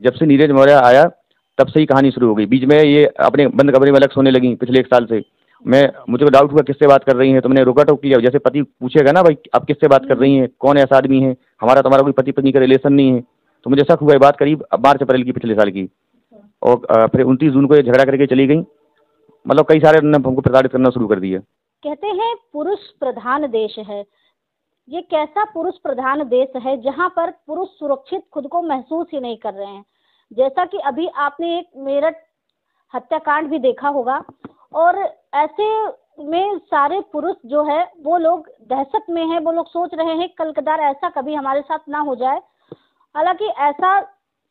जब से नीरज मौर्य आया तब से ही कहानी शुरू हो गई। बीच में ये अपने बंद कमरे में अलग सोने लगी पिछले 1 साल से। मैं मुझे डाउट हुआ किससे बात कर रही हैं, तो मैंने रोका टोक किया। जैसे पति पूछेगा ना, भाई आप किससे बात कर रही हैं, कौन ऐसा आदमी है, हमारा तुम्हारा कोई पति पत्नी का रिलेशन नहीं है। तो मुझे शक हुआ ये बात करीब मार्च अप्रैल की पिछले साल की। और फिर 29 जून को ये झगड़ा करके चली गई। मतलब कई सारे उन्होंने हमको प्रताड़ित करना शुरू कर दिया। कहते हैं पुरुष प्रधान देश है, ये कैसा पुरुष प्रधान देश है जहां पर पुरुष सुरक्षित खुद को महसूस ही नहीं कर रहे हैं। जैसा कि अभी आपने एक मेरठ हत्याकांड भी देखा होगा, और ऐसे में सारे पुरुष जो है वो लोग दहशत में हैं। वो लोग सोच रहे हैं कल कदार ऐसा कभी हमारे साथ ना हो जाए। हालांकि ऐसा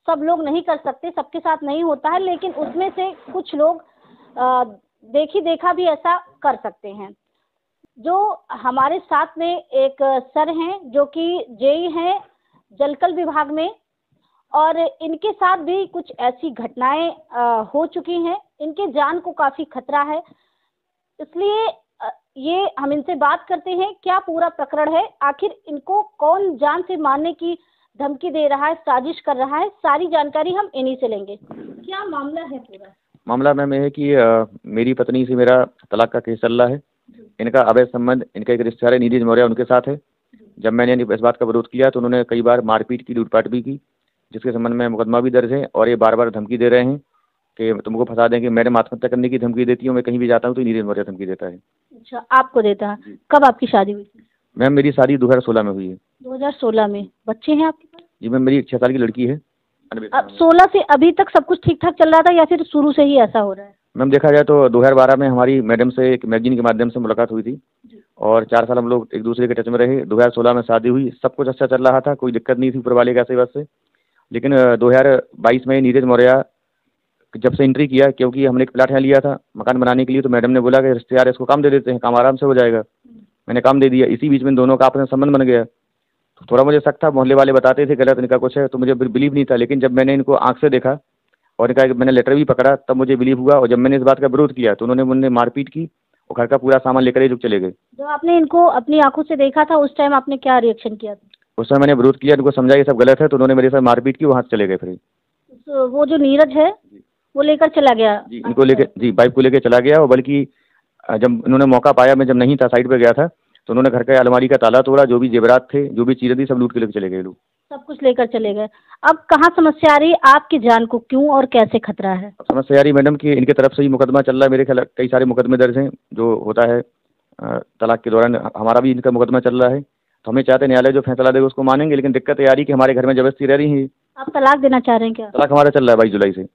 सब लोग नहीं कर सकते, सबके साथ नहीं होता है, लेकिन उसमें से कुछ लोग देखी देखा भी ऐसा कर सकते हैं। जो हमारे साथ में एक सर हैं जो कि जेई हैं जलकल विभाग में, और इनके साथ भी कुछ ऐसी घटनाएं हो चुकी हैं। इनके जान को काफ़ी खतरा है, इसलिए ये हम इनसे बात करते हैं क्या पूरा प्रकरण है, आखिर इनको कौन जान से मारने की धमकी दे रहा है, साजिश कर रहा है। सारी जानकारी हम इन्हीं से लेंगे। क्या मामला है पूरा? मामला मैम यह है कि मेरी पत्नी से मेरा तलाक का केस चल रहा है। इनका अवैध संबंध, इनका एक रिश्तेदार है नीरज मौर्य, उनके साथ है। जब मैंने इस बात का विरोध किया तो उन्होंने कई बार मारपीट की, लूटपाट भी की, जिसके संबंध में मुकदमा भी दर्ज है। और ये बार बार धमकी दे रहे हैं कि तुमको फंसा देंगे। मैडम आत्महत्या करने की धमकी देती हूँ, मैं कहीं भी जाता हूँ तो नीरज मौर्य धमकी देता है। अच्छा, आपको देता है? कब आपकी शादी हुई थी? मैम मेरी शादी 2016 में हुई है। 2016 में? बच्चे हैं आपके पास? जी मैम, मेरी एक 6 साल की लड़की है। अब 16 से अभी तक सब कुछ ठीक ठाक चल रहा था या फिर शुरू से ही ऐसा हो रहा है? मैम देखा जाए तो 2012 में हमारी मैडम से एक मैगजीन के माध्यम से मुलाकात हुई थी, और 4 साल हम लोग एक दूसरे के टच में रहे। 2016 में शादी हुई, सब कुछ अच्छा चल रहा था, कोई दिक्कत नहीं थी ऊपर वाले के आशीर्वाद से। लेकिन 2022 में नीरज मौर्य जब से एंट्री किया, क्योंकि हमने एक प्लाट यहाँ लिया था मकान बनाने के लिए, तो मैडम ने बोला कि रिश्तेदार इसको काम दे देते हैं, काम आराम से हो जाएगा। मैंने काम दे दिया। इसी बीच में दोनों का आपस में संबंध बन गया। तो थोड़ा मुझे शक था, मोहल्ले वाले बताते थे गलत इनका कुछ है, तो मुझे बिलीव नहीं था। लेकिन जब मैंने इनको आंख से देखा और इनका मैंने लेटर भी पकड़ा, तब मुझे बिलीव हुआ। और जब मैंने इस बात का विरोध किया तो उन्होंने मुझे मारपीट की और घर का पूरा सामान लेकर ये चले गए। जब आपने इनको अपनी आंखों से देखा था उस टाइम आपने क्या रिएक्शन किया था? उस समय मैंने विरोध किया, इनको समझा ये सब गलत है, तो उन्होंने मेरे साथ मारपीट की, वहाँ से चले गए। फिर तो वो जो नीरज है वो लेकर चला गया? जी, इनको लेके, जी वाइफ को लेके चला गया। और बल्कि जब उन्होंने मौका पाया, मैं जब नहीं था साइड पे गया था, तो उन्होंने घर का अलमारी का ताला तोड़ा, जो भी जेवरात थे, जो भी चीज़ें थी, सब लूट के लेके चले गए लोग। सब कुछ लेकर चले गए। अब कहाँ समस्या आ रही है आपकी जान को, क्यों और कैसे खतरा है? अब समस्या आ रही मैडम कि इनके तरफ से ही मुकदमा चल रहा है। मेरे ख्याल कई सारे मुकदमे दर्ज हैं जो होता है तलाक के दौरान। हमारा भी इनका मुकदमा चल रहा है, तो हमें चाहते न्यायालय जो फैसला देगा उसको मानेंगे। लेकिन दिक्कत ये आ रही कि हमारे घर में जबरदस्ती रह रही है। आप तलाक देना चाह रहे हैं क्या? तलाक हमारा चल रहा है 22 जुलाई से।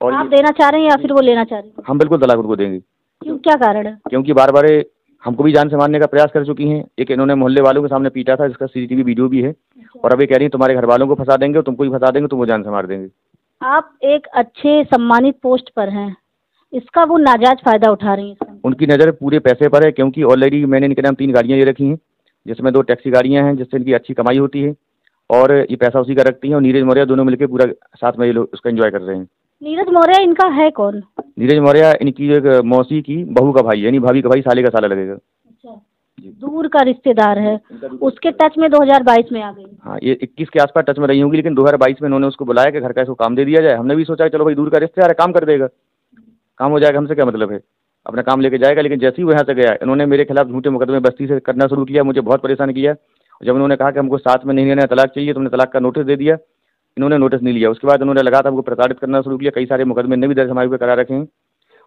और आप देना चाह रहे हैं या फिर वो लेना चाह रहे हैं? हम बिल्कुल तलाक उनको देंगे। क्यों, क्या कारण है? क्योंकि बार बार हमको भी जान से मारने का प्रयास कर चुकी हैं। एक इन्होंने मोहल्ले वालों के सामने पीटा था, जिसका सीसीटीवी वीडियो भी है। और अभी कह रही है तुम्हारे घर वालों को फंसा देंगे और तुमको भी फंसा देंगे, तुमको जान से मार देंगे। आप एक अच्छे सम्मानित पोस्ट पर हैं, इसका वो नाजायज फायदा उठा रही हैं। उनकी नज़र पूरे पैसे पर है, क्योंकि ऑलरेडी मैंने इनके नाम 3 गाड़ियाँ ये रखी हैं, जिसमें 2 टैक्सी गाड़ियाँ हैं, जिससे इनकी अच्छी कमाई होती है। और ये पैसा उसी का रखती हैं। और नीरज मौर्य दोनों मिलकर पूरा साथ में ये लोग उसका एंजॉय कर रहे हैं। नीरज मौर्य इनका है कौन? नीरज मौर्य इनकी एक मौसी की बहू का भाई, यानी भाभी का भाई, साले का साला लगेगा। अच्छा, दूर का रिश्तेदार है। उसके टच में 2022 में आ गई। हाँ, ये 21 के आसपास टच में रही होंगी। लेकिन 2022 में इन्होंने उसको बुलाया कि घर का इसको काम दे दिया जाए। हमने भी सोचा चलो भाई दूर का रिश्तेदार है, काम कर देगा, काम हो जाएगा, हमसे क्या मतलब है, अपना काम लेके जाएगा। लेकिन जैसे ही वो यहाँ से गया, इन्होंने मेरे खिलाफ झूठे मुकदमे बस्ती से करना शुरू किया। मुझे बहुत परेशान किया। जब उन्होंने कहा कि हमको साथ में नहीं रहना, तलाक चाहिए, तो हमने तलाक का नोटिस दे दिया। इन्होंने नोटिस नहीं लिया। उसके बाद उन्होंने लगातार हमको प्रताड़ित करना शुरू किया। कई सारे मुकदमे ने भी दर्ज हमारे ऊपर करा रखे हैं।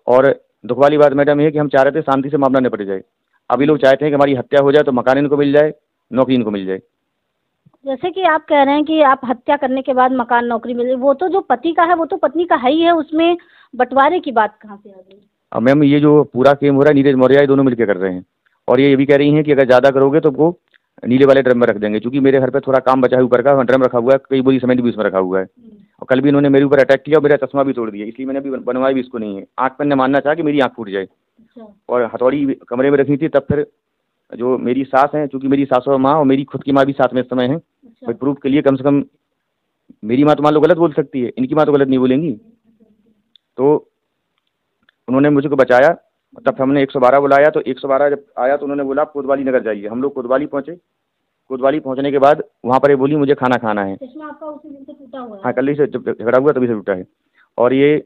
और दुख वाली बात मैडम ये है कि हम चाह रहे थे शांति से मामला निपट जाए। अभी लोग चाहते हैं कि हमारी हत्या हो जाए तो मकान इनको मिल जाए, नौकरी इनको मिल जाए। जैसे कि आप कह रहे हैं कि आप हत्या करने के बाद मकान नौकरी मिले, वो तो जो पति का है वो तो पत्नी का है ही है, उसमें बंटवारे की बात कहाँ से आ गई? अब मैम ये जो पूरा गेम हो रहा है, नीरज मौर्य ये दोनों मिलकर कर रहे हैं। और ये भी कह रही हैं कि अगर ज़्यादा करोगे तो वो नीले वाले ड्रम में रख देंगे। क्योंकि मेरे घर पे थोड़ा काम बचा है, ऊपर का ड्रम रखा हुआ है, कई बोरी सीमेंट भी उसमें रखा हुआ है। और कल भी इन्होंने मेरे ऊपर अटैक किया और मेरा चश्मा भी तोड़ दिया। इसलिए मैंने अभी बनवाया भी इसको नहीं है। आँख पर न मानना चाहा कि मेरी आँख फूट जाए। और हथौड़ी कमरे में रखी थी। तब फिर जो मेरी सास हैं, चूँकि मेरी सासू माँ और मेरी खुद की माँ भी साथ में इस समय है, भाई प्रूफ के लिए कम से कम मेरी माँ तो मान लो गलत बोल सकती है, इनकी माँ तो गलत नहीं बोलेंगी। तो उन्होंने मुझको बचाया। तब हमने 112 बुलाया। तो 112 जब आया तो उन्होंने बोला आप कोतवाली नगर जाइए। हम लोग कोतवाली पहुँचे। कोतवाली पहुंचने के बाद वहाँ पर ये बोली मुझे खाना खाना है। चश्मा आपका उसी दिन से टूटा हुआ है? हाँ, कल ही से जब झगड़ा हुआ तभी से टूटा है। और ये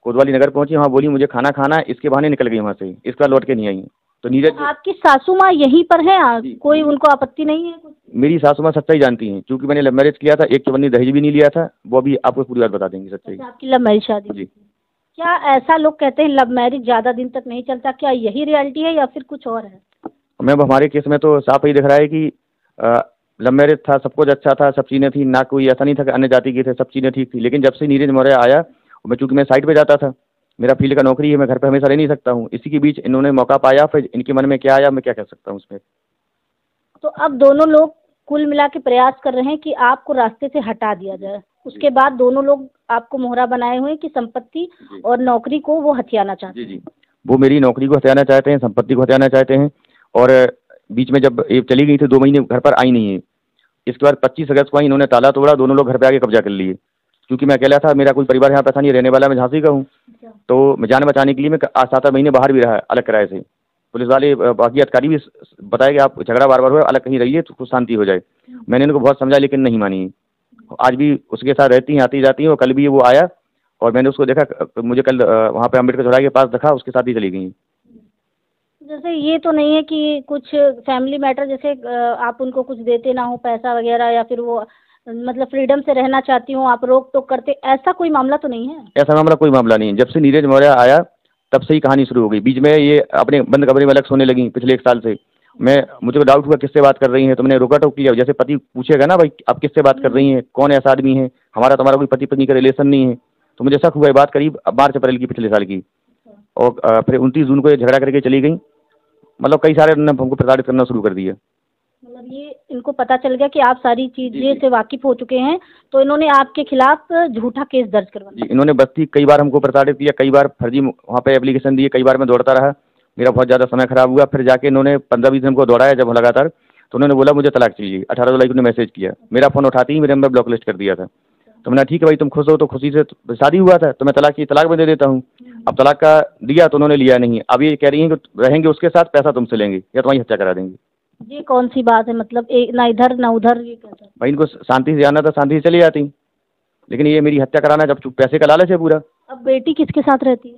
कोतवाली नगर पहुंची, वहाँ बोली मुझे खाना खाना है, इसके बहाने निकल गई वहाँ से, इसके बाद लौट के नहीं आई। तो नीरज आपकी सासू माँ यहीं पर है? कोई उनको आपत्ति नहीं है कुछ? मेरी सासू माँ सच्चाई जानती हैं, क्योंकि मैंने लव मैरिज किया था, एक चवन्नी दहेज भी नहीं लिया था, वो अभी आपको पूरी बात बता देंगे सच्चाई। अच्छा, आपकी लव मैरिज शादी? जी। क्या ऐसा लोग कहते हैं लव मैरिज ज़्यादा दिन तक नहीं चलता, क्या यही रियलिटी है या फिर कुछ और है? मैम हमारे केस में तो साफ ही दिख रहा है कि लव मैरिज था, सब कुछ अच्छा था, सब चीज़ें थी, ना कोई ऐसा नहीं था कि अन्य जाति के थे, सब चीज़ें ठीक थी। लेकिन जब से नीरज मौर्य आया, चूँकि मैं साइट पे जाता था, मेरा फील्ड का नौकरी है, मैं घर पे हमेशा रह नहीं सकता हूँ, इसी के बीच इन्होंने मौका पाया, फिर इनके मन में क्या आया मैं क्या कह सकता हूँ उसमें। तो अब दोनों लोग कुल मिला के प्रयास कर रहे हैं कि आपको रास्ते से हटा दिया जाए। उसके बाद दोनों लोग आपको मोहरा बनाए हुए हैं कि संपत्ति और नौकरी को वो हथियाना चाहते हैं। जी, वो मेरी नौकरी को हथियाना चाहते हैं, संपत्ति को हथियाना चाहते हैं। और बीच में जब ये चली गई थी 2 महीने घर पर आई नहीं है, इसके बाद 25 अगस्त को आई, इन्होंने ताला तोड़ा, दोनों लोग घर पे आके कब्जा कर लिए। क्योंकि मैं अकेला था, मेरा कोई परिवार यहाँ पे था नहीं, रहने वाला मैं झांसी का हूँ, तो मैं जान बचाने के लिए मैं 7 महीने बाहर भी रहा अलग किराए से। पुलिस वाले बाकी अधिकारी भी बताया कि आप झगड़ा बार बार हुआ, अलग कहीं रहिए तो कुछ शांति हो जाए। मैंने इनको बहुत समझाया लेकिन नहीं मानी। आज भी उसके साथ रहती हैं, आती जाती हैं, और कल भी वो आया और मैंने उसको देखा, मुझे कल वहाँ पे अम्बेडकर चौराहे के पास देखा, उसके साथ ही चली गई। जैसे ये तो नहीं है कि कुछ फैमिली मैटर, जैसे आप उनको कुछ देते ना हो पैसा वगैरह, या फिर वो मतलब फ्रीडम से रहना चाहती हूँ आप रोक टोक करते, ऐसा कोई मामला तो नहीं है? ऐसा मामला कोई मामला नहीं है। जब से नीरज मौर्य आया तब से ही कहानी शुरू हो गई। बीच में ये अपने बंद कमरे में अलग सोने लगी पिछले 1 साल से। मुझे डाउट हुआ किससे बात कर रही हैं, तो मैंने रोका टोक किया। जैसे पति पूछेगा ना भाई आप किससे बात कर रही हैं, कौन ऐसा आदमी है, हमारा तुम्हारा कोई पति पत्नी का रिलेशन नहीं है। तो मुझे शक हुआ ये बात करीब मार्च अप्रैल की पिछले साल की। और फिर 29 जून को ये झगड़ा करके चली गई। मतलब कई सारे उन्होंने हमको प्रताड़ित करना शुरू कर दिया। मतलब ये इनको पता चल गया कि आप सारी चीज़ें से वाकिफ हो चुके हैं, तो इन्होंने आपके खिलाफ झूठा केस दर्ज करवा दिया। जी, इन्होंने बस्ती कई बार हमको प्रताड़ित किया, कई बार फर्जी वहाँ पे एप्लीकेशन दिए, कई बार मैं दौड़ता रहा, मेरा बहुत ज़्यादा समय खराब हुआ। फिर जाके इन्होंने 15-20 दिन हमको दौड़ाया जब लगातार, तो उन्होंने बोला मुझे तलाक चाहिए। 18 जुलाई को उन्होंने मैसेज किया, मेरा फ़ोन उठाते ही मेरे नंबर ब्लॉक लिस्ट कर दिया था। तो मैंने ठीक है भाई तुम खुश हो तो खुशी से, शादी हुआ था तो मैं तलाक में दे देता हूँ। अब तलाक का दिया तो उन्होंने लिया नहीं। अब ये कह रही हैं कि रहेंगे उसके साथ, पैसा तुमसे लेंगे या तुम्हारी हत्या करा देंगे। ये कौन सी बात है? मतलब एक ना इधर ना उधर, ये कैसा? भाई इनको शांति से जाना था, शांति से चली जाती, लेकिन ये मेरी हत्या कराना, जब पैसे का लालच है पूरा। अब बेटी किसके साथ रहती है?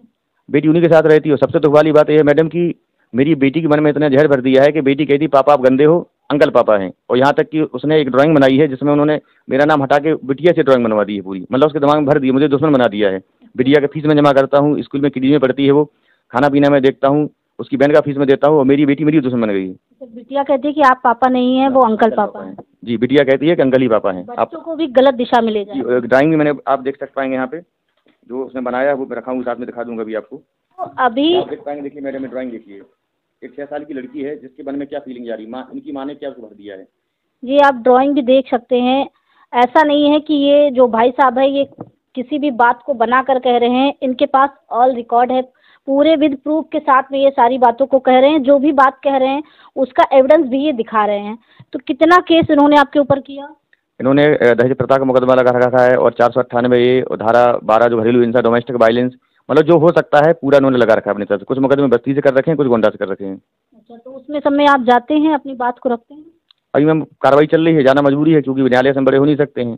बेटी उन्हीं के साथ रहती है। सबसे दुख वाली बात यह है मैडम कि मेरी बेटी के मन में इतना जहर भर दिया है कि बेटी कहती पापा आप गंदे हो, अंकल पापा हैं। और यहाँ तक कि उसने एक ड्राइंग बनाई है जिसमें उन्होंने मेरा नाम हटा के बिटिया से ड्राइंग बनवा दी है पूरी। मतलब उसके दिमाग में भर दिया, मुझे दुश्मन बना दिया है। बिटिया का फीस में जमा करता हूँ, स्कूल में किडी में पढ़ती है वो, खाना पीना में देखता हूँ, उसकी बहन का फीस में देता हूँ, और मेरी बेटी मेरी दुश्मन बन गई। बिटिया कहती है कि आप पापा नहीं हैं, वो अंकल पापा हैं। जी, बिटिया कहती है कि अंकल ही पापा हैं। बच्चों को भी गलत दिशा में ले जाए। ड्राइंग भी मैंने आप देख पाएंगे यहाँ पे जो उसने बनाया, वो रखा हूँ, साथ में दिखा दूंगा अभी आपको। तो अभी आप देख पाएंगे, देखिए मैडम ड्राइंग देखिए, एक 6 साल की लड़की है जिसके मन में क्या फीलिंग जा रही, माँ उनकी माँ ने क्या उसको भर दिया है। ये आप ड्राइंग भी देख सकते हैं। ऐसा नहीं है कि ये जो भाई साहब है ये किसी भी बात को बना कर कह रहे हैं, इनके पास ऑल रिकॉर्ड है, पूरे विद प्रूफ के साथ में ये सारी बातों को कह रहे हैं। जो भी बात कह रहे हैं उसका एविडेंस भी ये दिखा रहे हैं। तो कितना केस इन्होंने आपके ऊपर किया? इन्होंने दहेज प्रथा का मुकदमा लगा रखा है, और 498 ये धारा 12 जो घरेलू हिंसा, डोमेस्टिक वायलेंस, मतलब जो हो सकता है पूरा इन्होंने लगा रखा है अपनी तरफ से। कुछ मुकदमे बस्ती से कर रखे हैं, कुछ गोंडा से कर रखे हैं। अच्छा, तो उसमें सब में आप जाते हैं, अपनी बात को रखते हैं? अभी मैम कार्रवाई चल रही है, जाना मजबूरी है क्योंकि न्यायालय से हम बड़े हो नहीं सकते हैं।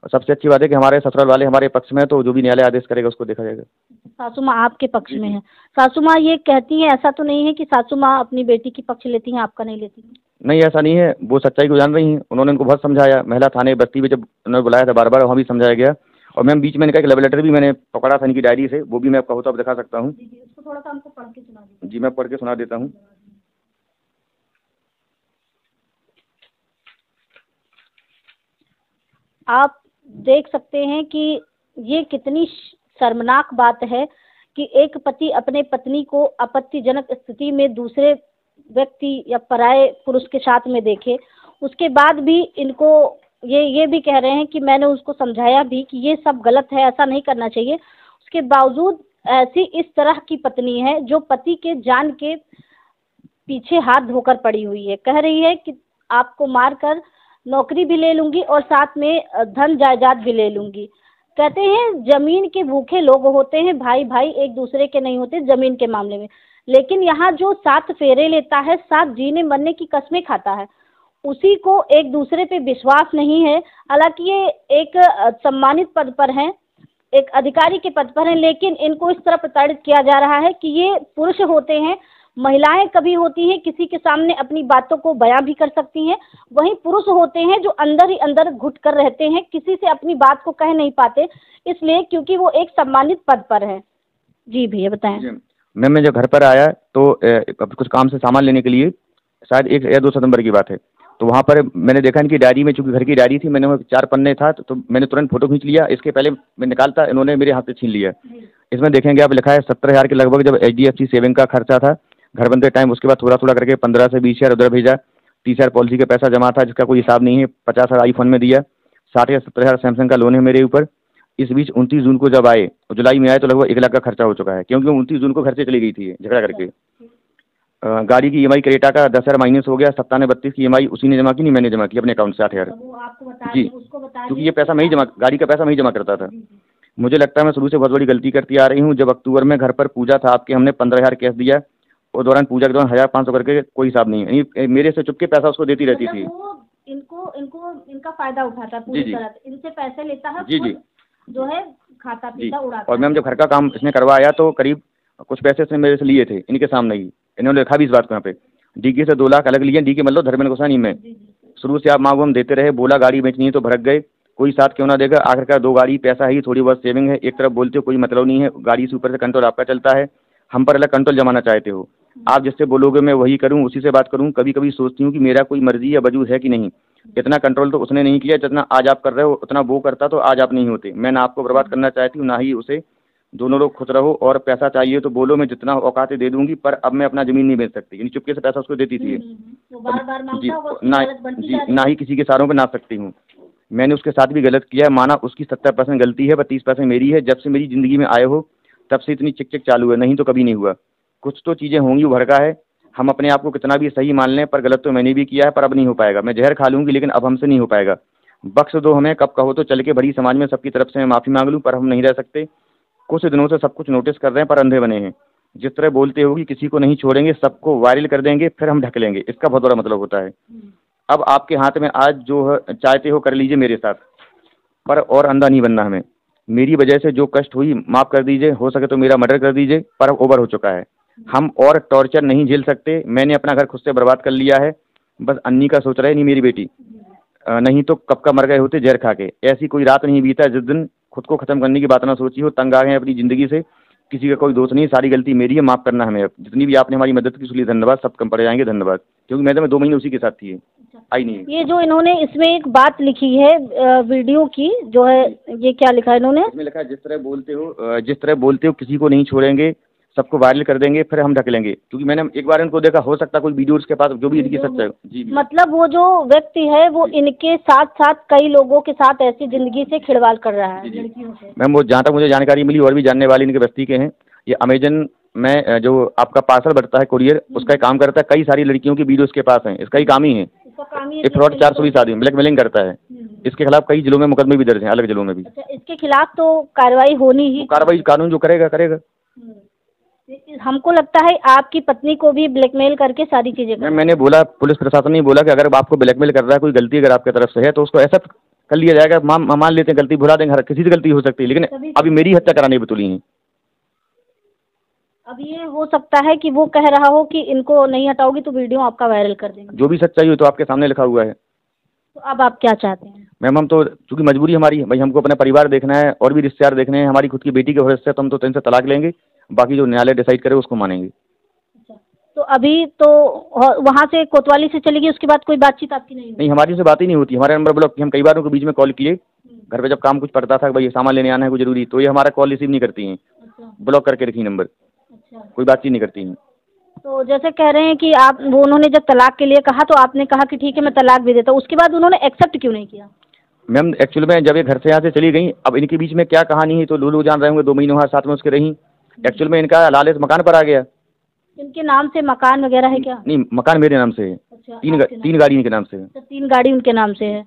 और सबसे अच्छी बात है कि हमारे ससुराल वाले हमारे पक्ष में है, तो जो भी न्यायालय आदेश करेगा उसको देखा जाएगा। सासू माँ आपके पक्ष में है? सासू माँ ये कहती हैं, ऐसा तो नहीं है कि सासू माँ अपनी बेटी की पक्ष लेती हैं, आपका नहीं लेती हैं? नहीं, ऐसा नहीं है, वो सच्चाई को जान रही हैं। उन्होंने उनको बहुत समझाया, महिला थाने बस्ती में जब उन्होंने बुलाया था बार बार, वहाँ भी समझाया गया। और मैम बीच में इनका एक लव लेटर भी मैंने पकड़ा था इनकी डायरी से, वो भी मैं आपको तो दिखा सकता हूँ। उसको थोड़ा सा हमको पढ़ के सुना दीजिए। जी, मैं पढ़ के सुना देता हूँ। आप देख सकते हैं कि ये कितनी शर्मनाक बात है कि एक पति अपने पत्नी को आपत्तिजनक स्थिति में दूसरे व्यक्ति या पराये पुरुष के साथ में देखे। उसके बाद भी इनको ये भी कह रहे हैं कि मैंने उसको समझाया भी कि ये सब गलत है, ऐसा नहीं करना चाहिए। उसके बावजूद ऐसी इस तरह की पत्नी है जो पति के जान के पीछे हाथ धोकर पड़ी हुई है। कह रही है कि आपको मारकर नौकरी भी ले लूँगी और साथ में धन जायदाद भी ले लूँगी। कहते हैं ज़मीन के भूखे लोग होते हैं, भाई भाई एक दूसरे के नहीं होते ज़मीन के मामले में। लेकिन यहाँ जो 7 फेरे लेता है, 7 जीने मरने की कस्में खाता है, उसी को एक दूसरे पे विश्वास नहीं है। हालांकि ये एक सम्मानित पद पर हैं, एक अधिकारी के पद पर हैं, लेकिन इनको इस तरह प्रताड़ित किया जा रहा है कि ये पुरुष होते हैं, महिलाएं कभी होती हैं किसी के सामने अपनी बातों को बयां भी कर सकती हैं, वहीं पुरुष होते हैं जो अंदर ही अंदर घुट कर रहते हैं, किसी से अपनी बात को कह नहीं पाते, इसलिए क्योंकि वो एक सम्मानित पद पर है। जी भैया बताएं। मैम मैं जब घर पर आया तो कुछ काम से सामान लेने के लिए, शायद 1 या 2 सितंबर की बात है, तो वहाँ पर मैंने देखा इनकी डायरी में, चूंकि घर की डायरी थी, मैंने वो 4 पन्ने था तो मैंने तुरंत फोटो खींच लिया। इसके पहले मैं निकालता, इन्होंने मेरे हाथ से छीन लिया। इसमें देखेंगे आप, लिखा है 17,000 के लगभग जब HDFC सेविंग का खर्चा था घर बनते टाइम, उसके बाद थोड़ा थोड़ा करके 15 से 20,000 उधर भेजा, 30,000 पॉलिसी का पैसा जमा था जिसका कोई हिसाब नहीं है, 50,000 आईफोन में दिया, 60 या 70,000 सैमसंग का लोन है मेरे ऊपर। इस बीच 29 जून को जब आए, जुलाई में आए, तो लगभग 1 लाख का खर्चा हो चुका है, क्योंकि 29 जून को घर से चली गई थी झगड़ा करके। गाड़ी की EMI क्रेटा का 10,000 माइनस हो गया, 97-32 की EMI उसी ने जमा की, नहीं मैंने जमा की अपने अकाउंट से 8,000 जी, क्योंकि ये पैसा मैं ही जमा, गाड़ी का पैसा मैं ही जमा करता था। मुझे लगता है मैं शुरू से बहुत बड़ी गलती करती आ रही हूँ। जब अक्टूबर में घर पर पूजा था आपके, हमने 15,000 कैश दिया, और दौरान पूजा के दौरान 1,500 करके कोई हिसाब नहीं है, मेरे से चुपके पैसा उसको देती रहती थी। इनको इनको इनका फायदा उठाता है पूरी तरह, इनसे पैसे लेता है, जी जी, जो है खाता पीता उड़ाता। और मैम जब घर का काम इसने करवाया तो करीब कुछ पैसे इसने मेरे से लिए थे, इनके सामने ही इन्होंने लिखा भी इस बात को यहाँ पे, DK से 2 लाख अलग लिए, DK मतलब धर्मेंद्र गोसानी में। शुरू से आप मांगो हम देते रहे, बोला गाड़ी बेचनी है तो भड़क गए, कोई साथ क्यों ना देगा, आखिरकार 2 गाड़ी, पैसा ही, थोड़ी बहुत सेविंग है, एक तरफ बोलते हो कोई मतलब नहीं है, गाड़ी से ऊपर से कंट्रोल आपका चलता है, हम पर अलग कंट्रोल जमाना चाहते हो। आप जिससे बोलोगे मैं वही करूँ, उसी से बात करूँ। कभी कभी सोचती हूँ कि मेरा कोई मर्जी या वजूद है कि नहीं। इतना कंट्रोल तो उसने नहीं किया जितना आज आप कर रहे हो, उतना वो करता तो आज आप नहीं होते। मैं ना आपको बर्बाद करना चाहती हूँ, ना ही उसे। दोनों लोग खुश रहो, और पैसा चाहिए तो बोलो, मैं जितना औकात दे दूंगी, पर अब मैं अपना ज़मीन नहीं बेच सकती। यानी चुपके से पैसा उसको देती थी जी, ना ही किसी के सहारों पर नाप सकती हूँ। मैंने उसके साथ भी गलत किया है, माना उसकी 70% गलती है, पर 30% मेरी है। जब से मेरी ज़िंदगी में आए हो तब से इतनी चिक चिक चालू है, नहीं तो कभी नहीं हुआ। कुछ तो चीज़ें होंगी, उभर का है। हम अपने आप को कितना भी सही मान लें, पर गलत तो मैंने भी किया है, पर अब नहीं हो पाएगा। मैं जहर खा लूँगी, लेकिन अब हमसे नहीं हो पाएगा। बख्श दो हमें, कब कहो तो चल के बड़ी समाज में सबकी तरफ से मैं माफ़ी मांग लूँ, पर हम नहीं रह सकते। कुछ दिनों से सब कुछ नोटिस कर रहे हैं, पर अंधे बने हैं। जिस तरह बोलते हो कि किसी को नहीं छोड़ेंगे, सबको वायरल कर देंगे, फिर हम ढक लेंगे, इसका बहुत बड़ा मतलब होता है। अब आपके हाथ में, आज जो चाहते हो कर लीजिए मेरे साथ, पर और अंधा नहीं बनना हमें। मेरी वजह से जो कष्ट हुई माफ़ कर दीजिए, हो सके तो मेरा मर्डर कर दीजिए, पर अब ओवर हो चुका है। हम और टॉर्चर नहीं झेल सकते। मैंने अपना घर खुद से बर्बाद कर लिया है, बस अन्नी का सोच रहे नहीं मेरी बेटी, नहीं तो कब का मर गए होते जहर खा के। ऐसी कोई रात नहीं बीता जिस दिन खुद को ख़त्म करने की बात ना सोची हो। तंग आ गए अपनी ज़िंदगी से, किसी का कोई दोष नहीं, सारी गलती मेरी है, माफ़ करना हमें। अब जितनी भी आपने हमारी मदद की उसके लिए धन्यवाद, सब कम पड़ जाएंगे धन्यवाद, क्योंकि मैं 2 महीने उसी के साथ थी, आई नहीं। ये जो इन्होंने इसमें एक बात लिखी है वीडियो की, जो है ये क्या लिखा है इन्होंने? इसमें लिखा है जिस तरह बोलते हो किसी को नहीं छोड़ेंगे, सबको वायरल कर देंगे, फिर हम ढक लेंगे। क्योंकि मैंने एक बार इनको देखा, हो सकता कोई वीडियो उसके पास, जो भी इनकी सच्चाई जी। मतलब वो जो व्यक्ति है वो इनके साथ साथ कई लोगों के साथ ऐसी जिंदगी से खिलवाड़ कर रहा है लड़कियों से। मैम वो जहाँ तक मुझे जानकारी मिली, और भी जानने वाले इनके बस्ती के हैं, ये अमेजन में जो आपका पार्सल बढ़ता है कुरियर, उसका काम करता है। कई सारी लड़कियों की वीडियो इसके पास हैं, इसका ही काम ही है। ये फ्रॉड 420 आदमी ब्लैकमेलिंग करता है। इसके खिलाफ कई जिलों में मुकदमे भी दर्ज हैं, अलग जिलों में भी। अच्छा, इसके खिलाफ तो कार्रवाई होनी ही, कार्रवाई कानून जो करेगा करेगा। हमको लगता है आपकी पत्नी को भी ब्लैकमेल करके सारी चीजें मैंने बोला, पुलिस प्रशासन ने बोला कि अगर आपको ब्लैकमेल कर रहा है, कोई गलती अगर आपकी तरफ से है तो उसको ऐसा कर लिया जाएगा। मान लेते हैं गलती, भुला देंगे, हर किसी से गलती हो सकती है, लेकिन अभी मेरी हत्या कराने पे तुली है। अब ये हो सकता है कि वो कह रहा हो कि इनको नहीं हटाओगी तो वीडियो आपका वायरल कर देंगे। जो भी सच्चाई हो तो आपके सामने लिखा हुआ है। तो अब आप क्या चाहते हैं? मैम हम तो, चूंकि मजबूरी हमारी है भाई, हमको अपना परिवार देखना है और भी रिश्तेदार देखने हैं, हमारी खुद की बेटी के भरोसे से, तो हम तो इनसे तलाक लेंगे, बाकी जो न्यायालय डिसाइड करे उसको मानेंगे। अच्छा, तो अभी तो वहाँ से कोतवाली से चली गई, उसके बाद कोई बातचीत आपकी नहीं हुई? नहीं, हमारी से बात ही नहीं होती। हमारे नंबर ब्लॉक, हम कई बार उनको बीच में कॉल किए, घर पे जब काम कुछ पड़ता था, भाई सामान लेने आना है कुछ जरूरी, तो ये हमारा कॉल रिसीव नहीं करती हैं। अच्छा। ब्लॉक करके रखी नंबर। अच्छा। कोई बातचीत नहीं करती हैं। तो जैसे कह रहे हैं कि आप, वो उन्होंने जब तलाक के लिए कहा तो आपने कहा कि ठीक है मैं तलाक भी देता हूँ, उसके बाद उन्होंने एक्सेप्ट क्यों नहीं किया? मैम एक्चुअली में जब ये घर से यहाँ से चली गई, अब इनके बीच में क्या कहानी है तो लोग जान रहे होंगे। 2 महीने वहाँ साथ में उसके रही। एक्चुअल में इनका लालच मकान पर आ गया। इनके नाम से मकान वगैरह है क्या? नहीं, मकान मेरे नाम से है। अच्छा, 3 गाड़ी इनके नाम से है। 3 गाड़ी उनके नाम से है।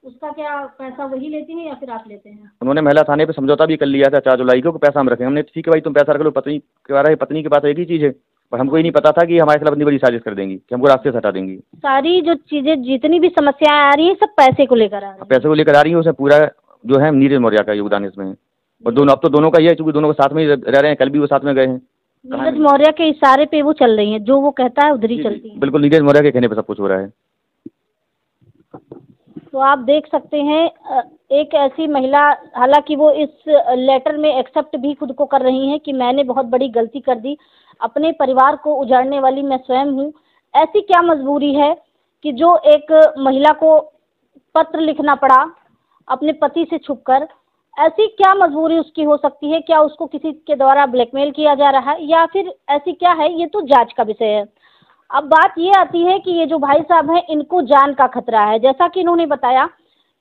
उसका क्या पैसा वही लेती हैं या फिर आप लेते हैं? उन्होंने महिला थाने पे समझौता भी कर लिया था 4 जुलाई को, पैसा हम रखें। हमने ठीक है भाई तुम पैसा रख लो, पत्नी के पास एक ही चीज़ है, पर हमको ये नहीं पता था कि हमारे खिलाफ इतनी बड़ी साजिश कर देंगी कि हमको रास्ते से हटा देंगी। सारी जो चीजें जितनी भी समस्याएं आ रही है सब पैसे को लेकर आ रही है। पैसे को लेकर आ रही है, उसमें पूरा जो है नीरज मौर्य का योगदान इसमें है। और दोनों अब तो दोनों का ही है, क्योंकि दोनों के साथ में ही रह रहे हैं, कल भी वो साथ में गए हैं। नीरज मौर्य के इशारे पे वो चल रही है, जो वो कहता है उधर ही चलती है। बिल्कुल नीरज मौर्य के कहने पर सब कुछ हो रहा है। तो आप देख सकते हैं एक ऐसी महिला, हालांकि वो इस लेटर में एक्सेप्ट भी खुद को कर रही हैं कि मैंने बहुत बड़ी गलती कर दी, अपने परिवार को उजाड़ने वाली मैं स्वयं हूँ। ऐसी क्या मजबूरी है कि जो एक महिला को पत्र लिखना पड़ा अपने पति से छुपकर? ऐसी क्या मजबूरी उसकी हो सकती है? क्या उसको किसी के द्वारा ब्लैकमेल किया जा रहा है या फिर ऐसी क्या है? ये तो जांच का विषय है। अब बात ये आती है कि ये जो भाई साहब हैं इनको जान का खतरा है, जैसा कि इन्होंने बताया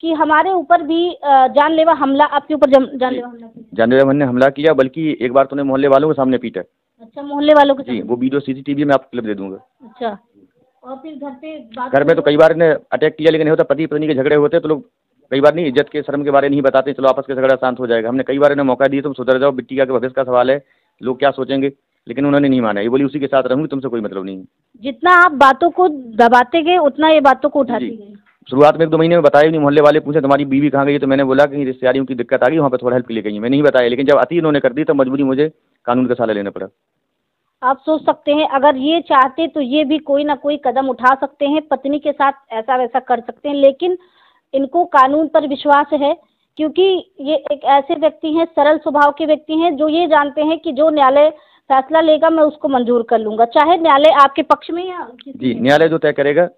कि हमारे ऊपर भी जानलेवा हमला, आपके ऊपर जानलेवा हमला किया। जानलेवा ने हमला किया, बल्कि एक बार तो उन्हें मोहल्ले वालों के सामने पीटा। अच्छा, मोहल्ले वालों के जी, वो वीडियो CCTV में आपको क्लिप दे दूंगा। अच्छा, और फिर घर पे तो कई बार इन्हें अटैक किया, लेकिन होता पति पत्नी के झगड़े होते तो लोग कई बार नहीं इज्जत के शर्म के बारे नहीं बताते, चलो आपस के झगड़ा शांत हो जाएगा। हमने कई बार इन्हें मौका दिया, तुम सुधर जाओ, बिटिया के भविष्य का सवाल है, लोग क्या सोचेंगे, लेकिन उन्होंने नहीं माना। ये बोली उसी के साथ रहूंगी, तुमसे कोई मतलब नहीं है। जितना आप बातों को दबाते गए उतना ये बातों को उठाती गई। शुरुआत में 1-2 महीने में बताया नहीं, मोहल्ले वाले पूछे तुम्हारी बीवी कहाँ गई है, तो मैंने बोला कि रिश्तेदारियों की दिक्कत आ गई, वहाँ पर थोड़ा हेल्प के लिए गई। मैं नहीं बताया, लेकिन जब अति इन्होंने कर दी तो मजबूरी मुझे कानून का सहारा लेना पड़ा। आप सोच सकते हैं अगर ये चाहते तो ये भी कोई ना कोई कदम उठा सकते हैं, पत्नी के साथ ऐसा वैसा कर सकते हैं, लेकिन इनको कानून पर विश्वास है क्योंकि ये एक ऐसे व्यक्ति हैं, सरल स्वभाव के व्यक्ति हैं, जो ये जानते हैं कि जो न्यायालय फैसला लेगा मैं उसको मंजूर कर लूंगा, चाहे न्यायालय आपके पक्ष में या जी, न्यायालय जो तय करेगा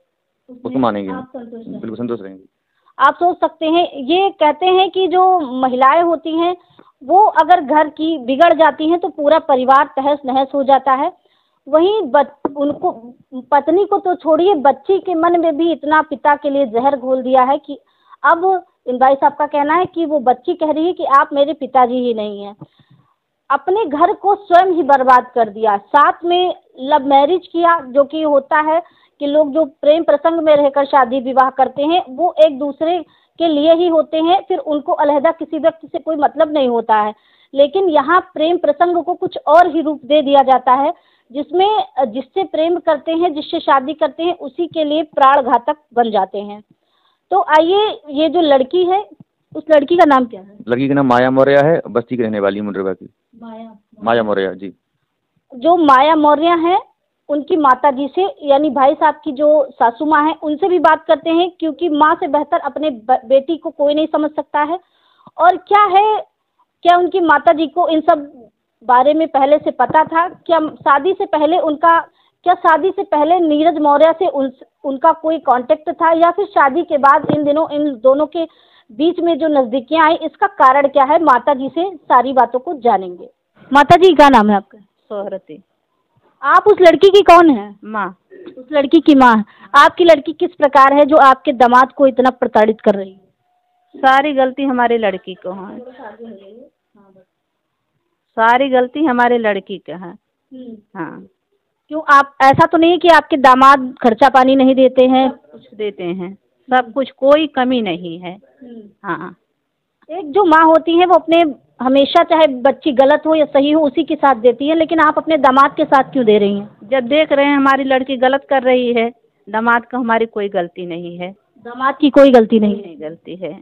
उसको मानेंगे, बिल्कुल संतुष्ट रहेंगे। आप सोच सकते हैं, ये कहते हैं कि जो महिलाएं होती हैं वो अगर घर की बिगड़ जाती हैं तो पूरा परिवार तहस नहस हो जाता है। वहीं उनको पत्नी को तो छोड़िए, बच्ची के मन में भी इतना पिता के लिए जहर घोल दिया है कि अब इन भाई साहब का कहना है कि वो बच्ची कह रही है कि आप मेरे पिताजी ही नहीं हैं। अपने घर को स्वयं ही बर्बाद कर दिया, साथ में लव मैरिज किया, जो कि होता है कि लोग जो प्रेम प्रसंग में रहकर शादी विवाह करते हैं वो एक दूसरे के लिए ही होते हैं, फिर उनको अलहदा किसी व्यक्ति से कोई मतलब नहीं होता है। लेकिन यहाँ प्रेम प्रसंग को कुछ और ही रूप दे दिया जाता है, जिसमें जिससे प्रेम करते हैं, जिससे शादी करते हैं, उसी के लिए प्राण घातक बन जाते हैं। तो आइए, ये जो लड़की है उस लड़की का नाम क्या है? लड़की का नाम माया मौर्य है, बस्ती की रहने वाली है, मुंडरवा की। माया मौर्य जी। जो माया मौर्य है उनकी माता जी से, यानी भाई साहब की जो सासू माँ है, उनसे भी बात करते हैं, क्योंकि माँ से बेहतर अपने बेटी को कोई नहीं समझ सकता है। और क्या है, क्या उनकी माता जी को इन सब बारे में पहले से पता था? क्या शादी से पहले नीरज मौर्य से उनका कोई कांटेक्ट था, या फिर शादी के बाद इन दिनों इन दोनों के बीच में जो नजदीकियां आई, इसका कारण क्या है? माता जी से सारी बातों को जानेंगे। माता जी, क्या नाम है आपका? सोहरती। आप उस लड़की की कौन है? माँ। उस लड़की की माँ। आपकी लड़की किस प्रकार है जो आपके दामाद को इतना प्रताड़ित कर रही है? सारी गलती हमारी लड़की को है, सारी गलती हमारे लड़की का है। हाँ। क्यों, आप ऐसा तो नहीं है कि आपके दामाद खर्चा पानी नहीं देते हैं? कुछ देते हैं, सब कुछ, कोई कमी नहीं है। हाँ। एक जो माँ होती है वो अपने हमेशा, चाहे बच्ची गलत हो या सही हो, उसी के साथ देती है, लेकिन आप अपने दामाद के साथ क्यों दे रही हैं? जब देख रहे हैं हमारी लड़की गलत कर रही है, दामाद का हमारी कोई गलती नहीं है। दामाद की कोई गलती नहीं गलती है।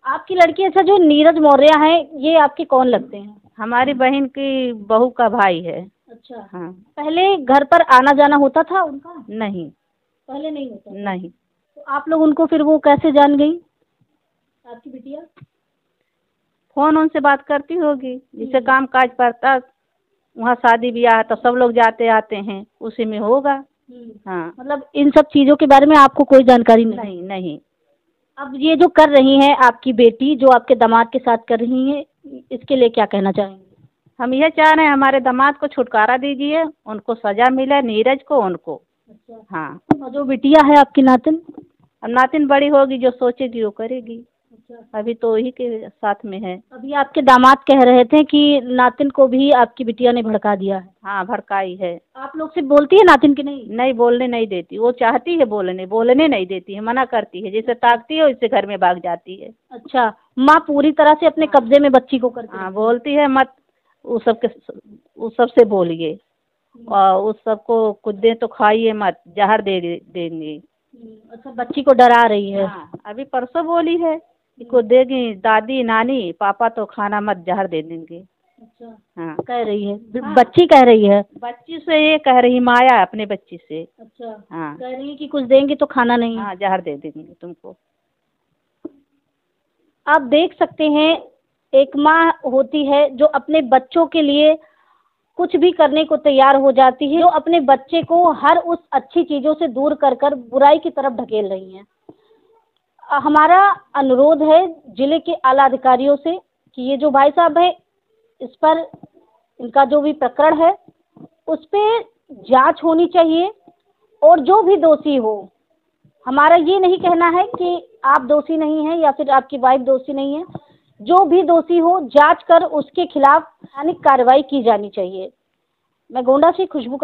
आपकी लड़की, अच्छा, जो नीरज मौर्य है, ये आपके कौन लगते हैं? हमारी बहन की बहू का भाई है। अच्छा। हाँ। पहले घर पर आना जाना होता था उनका? नहीं, पहले नहीं होता। नहीं। तो आप लोग उनको फिर वो कैसे जान गई, आपकी बिटिया? फोन उनसे बात करती होगी, जिससे काम काज पड़ता, वहाँ शादी ब्याह तो सब लोग जाते आते हैं, उसी में होगा। हाँ। मतलब इन सब चीज़ों के बारे में आपको कोई जानकारी नहीं? नहीं। अब ये जो कर रही हैं आपकी बेटी, जो आपके दामाद के साथ कर रही हैं, इसके लिए क्या कहना चाहेंगे? हम यह चाह रहे हैं हमारे दामाद को छुटकारा दीजिए, उनको सजा मिले, नीरज को, उनको। अच्छा। हाँ। और जो बिटिया है आपकी नातिन? अब नातिन बड़ी होगी, जो सोचेगी वो करेगी। अच्छा। अभी तो वही के साथ में है। अभी आपके दामाद कह रहे थे कि नातिन को भी आपकी बिटिया ने भड़का दिया है। हाँ, भड़काई है। आप लोग से बोलती है नातिन की? नहीं, बोलने नहीं देती, वो चाहती है बोलने नहीं देती है, मना करती है, जैसे ताकती है उससे घर में भाग जाती है। अच्छा, माँ पूरी तरह से अपने कब्जे में बच्ची को करती है? हाँ, बोलती है मत वो सबसे बोलिए। और उस सबको कुछ दें तो खाइए मत, जहर देंगे। अच्छा, बच्ची को डरा रही है। हाँ, अभी परसों बोली है कि को देगी दादी नानी पापा तो खाना मत, जहर दे देंगे। अच्छा, हाँ, कह रही है। बच्ची कह रही है। बच्ची से ये कह रही, माया अपने बच्ची से। अच्छा, हाँ, कह रही है कि कुछ देंगे तो खाना नहीं। हाँ, जहर दे देंगे तुमको। आप देख सकते हैं, एक माँ होती है जो अपने बच्चों के लिए कुछ भी करने को तैयार हो जाती है, जो अपने बच्चे को हर उस अच्छी चीजों से दूर कर कर बुराई की तरफ ढकेल रही हैं। हमारा अनुरोध है जिले के आला अधिकारियों से कि ये जो भाई साहब है, इस पर इनका जो भी प्रकरण है उस पे जांच होनी चाहिए, और जो भी दोषी हो, हमारा ये नहीं कहना है कि आप दोषी नहीं हैं या फिर आपकी वाइफ दोषी नहीं है, जो भी दोषी हो जांच कर उसके खिलाफ कार्रवाई की जानी चाहिए। मैं गोंडा से खुशबू